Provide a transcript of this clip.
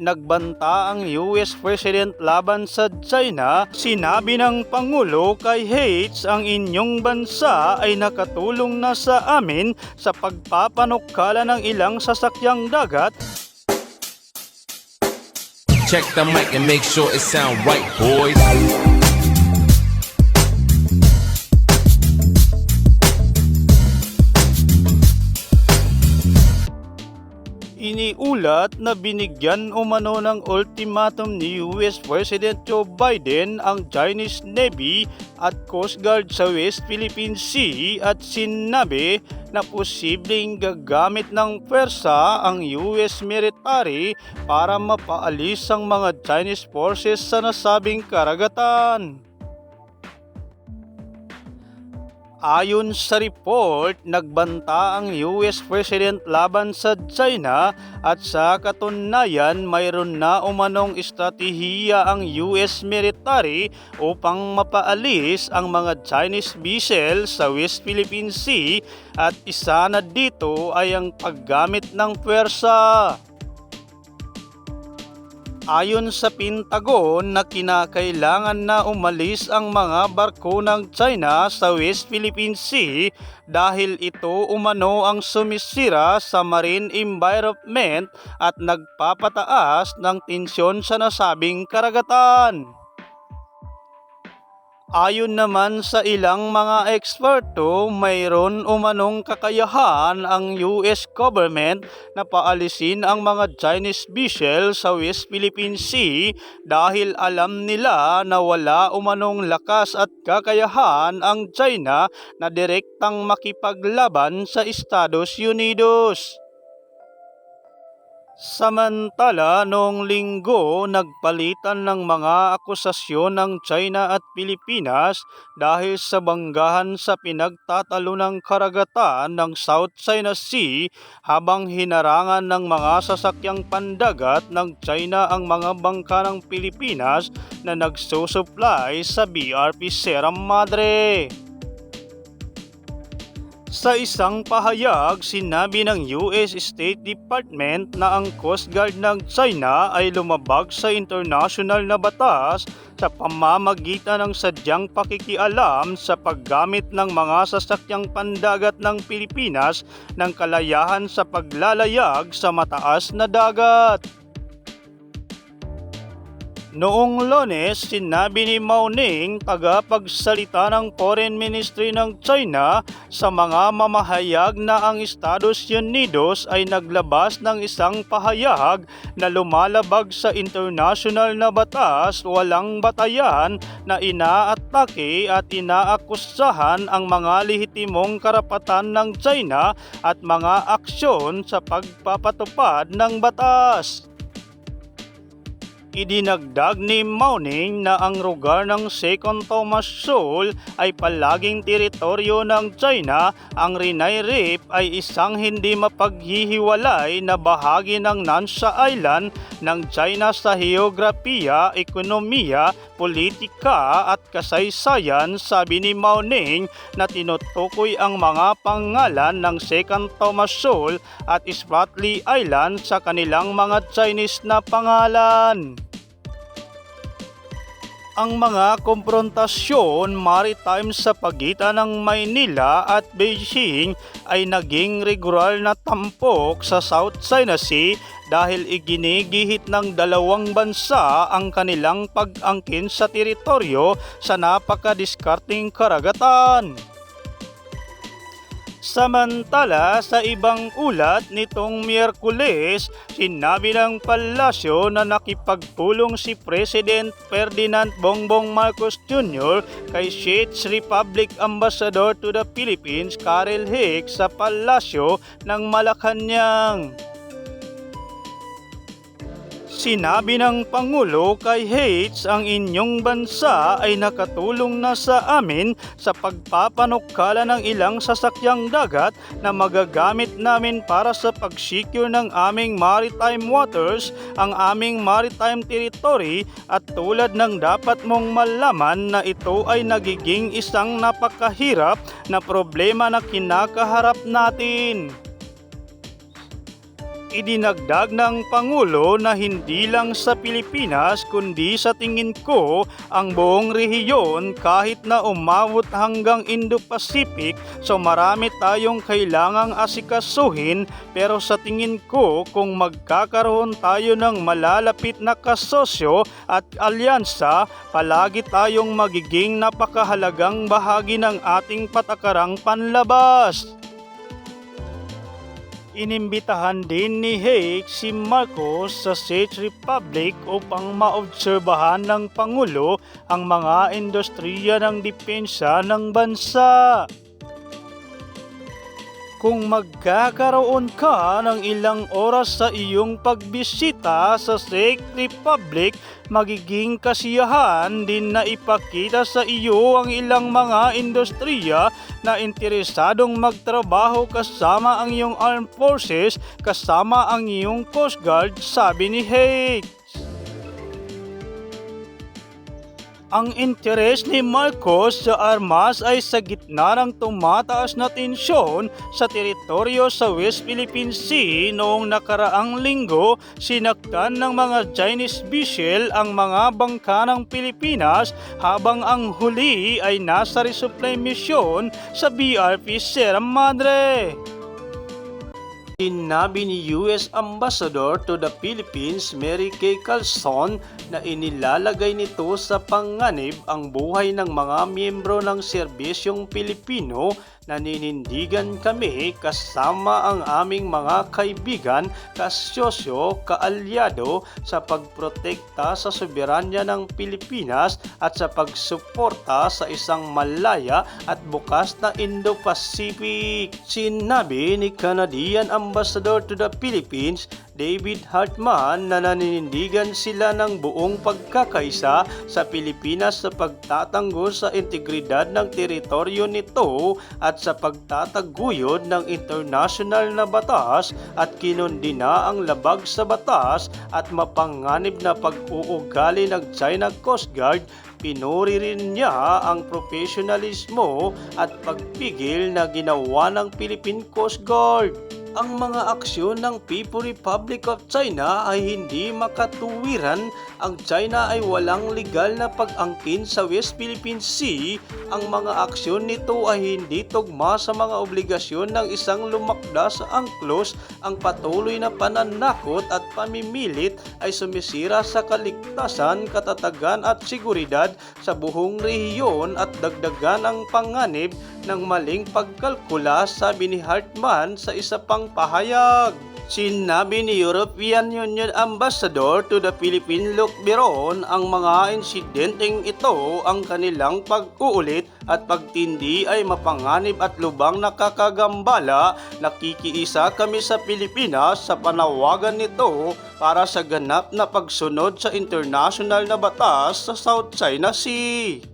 Nagbanta ang US President laban sa China. Sinabi ng Pangulo kay Yates, ang inyong bansa ay nakatulong na sa amin sa pagpapanukala ng ilang sasakyang dagat. Check the mic and make sure it sound right, boys. Iniulat na binigyan umano ng ultimatum ni US President Joe Biden ang Chinese Navy at Coast Guard sa West Philippine Sea at sinabi na posibleng gagamit ng pwersa ang US military para mapaalis ang mga Chinese forces sa nasabing karagatan. Ayon sa report, nagbanta ang US President laban sa China at sa katunayan mayroon na umanong estratehiya ang US military upang mapaalis ang mga Chinese vessels sa West Philippine Sea at isa na dito ay ang paggamit ng pwersa. Ayon sa Pentagon na kinakailangan na umalis ang mga barko ng China sa West Philippine Sea dahil ito umano ang sumisira sa marine environment at nagpapataas ng tensyon sa nasabing karagatan. Ayon naman sa ilang mga eksperto, mayroon umanong kakayahan ang US government na paalisin ang mga Chinese vessels sa West Philippine Sea dahil alam nila na wala umanong lakas at kakayahan ang China na direktang makipaglaban sa Estados Unidos. Samantala, noong linggo, nagpalitan ng mga akusasyon ng China at Pilipinas dahil sa banggahan sa pinagtatalo ng karagatan ng South China Sea habang hinarangan ng mga sasakyang pandagat ng China ang mga bangka ng Pilipinas na nagsusupply sa BRP Sierra Madre. Sa isang pahayag, sinabi ng US State Department na ang Coast Guard ng China ay lumabag sa internasyonal na batas sa pamamagitan ng sadyang pakikialam sa paggamit ng mga sasakyang pandagat ng Pilipinas ng kalayahan sa paglalayag sa mataas na dagat. Noong Lunes, sinabi ni Mao Ning, tagapagsalita ng Foreign Ministry ng China, sa mga mamahayag na ang Estados Unidos ay naglabas ng isang pahayag na lumalabag sa international na batas, walang batayan na inaatake at inaakusahan ang mga lehitimong karapatan ng China at mga aksyon sa pagpapatupad ng batas. Idinagdag ni Mao Ning na ang lugar ng Second Thomas Shoal ay palaging teritoryo ng China. Ang Renai Reef ay isang hindi mapaghihiwalay na bahagi ng Nansha Island ng China sa heograpiya, ekonomiya, politika at kasaysayan. Sabi ni Mao Ning na tinutukoy ang mga pangalan ng Second Thomas Shoal at Spratly Island sa kanilang mga Chinese na pangalan. Ang mga komprontasyon maritime sa pagitan ng Maynila at Beijing ay naging regular na tampok sa South China Sea dahil iginigihit ng dalawang bansa ang kanilang pag-angkin sa teritoryo sa napakadiskarteng karagatan. Samantala, sa ibang ulat nitong Miyerkules, sinabi ng palasyo na nakipagpulong si President Ferdinand Bongbong Marcos Jr. kay Czech Republic Ambassador to the Philippines Karel Hicks sa palasyo ng Malacanang. Sinabi ng Pangulo kay Yates, ang inyong bansa ay nakatulong na sa amin sa pagpapanukala ng ilang sasakyang dagat na magagamit namin para sa pag-secure ng aming maritime waters, ang aming maritime territory, at tulad ng dapat mong malaman na ito ay nagiging isang napakahirap na problema na kinakaharap natin. Idinagdag ng Pangulo na hindi lang sa Pilipinas kundi sa tingin ko ang buong rehiyon kahit na umabot hanggang Indo-Pacific, so marami tayong kailangang asikasuhin, pero sa tingin ko kung magkakaroon tayo ng malalapit na kasosyo at alyansa, palagi tayong magiging napakahalagang bahagi ng ating patakarang panlabas. Inimbitahan din ni Haig si Marcos sa Czech Republic upang maobserbahan ng Pangulo ang mga industriya ng depensa ng bansa. Kung magkakaroon ka ng ilang oras sa iyong pagbisita sa Czech Republic, magiging kasiyahan din na ipakita sa iyo ang ilang mga industriya na interesadong magtrabaho kasama ang iyong armed forces, kasama ang iyong Coast Guard, sabi ni Haig. Ang interes ni Marcos sa armas ay sa gitna ng tumataas na tensyon sa teritoryo sa West Philippine Sea. Noong nakaraang linggo, sinaktan ng mga Chinese vessel ang mga bangka ng Pilipinas habang ang huli ay nasa resupply mission sa BRP Sierra Madre. Sinabi ni US Ambassador to the Philippines Mary Kay Carlson na inilalagay nito sa panganib ang buhay ng mga miyembro ng serbisyong Pilipino. Naninindigan kami kasama ang aming mga kaibigan, kasosyo, kaalyado sa pagprotekta sa soberanya ng Pilipinas at sa pagsuporta sa isang malaya at bukas na Indo-Pacific. Sinabi ni Canadian Ambassador to the Philippines David Hartman na naninindigan sila ng buong pagkakaisa sa Pilipinas sa pagtatanggol sa integridad ng teritoryo nito at sa pagtataguyod ng international na batas, at kinundina ang labag sa batas at mapanganib na pag-uugali ng China Coast Guard. Pinuri rin niya ang profesionalismo at pagpigil na ginawa ng Philippine Coast Guard. Ang mga aksyon ng People's Republic of China ay hindi makatuwiran. Ang China ay walang legal na pag-angkin sa West Philippine Sea. Ang mga aksyon nito ay hindi tugma sa mga obligasyon ng isang lumakda sa UNCLOS. Ang patuloy na pananakot at pamimilit ay sumisira sa kaligtasan, katatagan at seguridad sa buong rehiyon at dagdagan ang panganib ng maling pagkalkula, sabi ni Hartman sa isa pang pahayag. Sinabi ni European Union Ambassador to the Philippines Luc Biron ang mga insidenteng ito ang kanilang pag-uulit at pagtindi ay mapanganib at lubang nakakagambala. Nakikiisa kami sa Pilipinas sa panawagan nito para sa ganap na pagsunod sa international na batas sa South China Sea.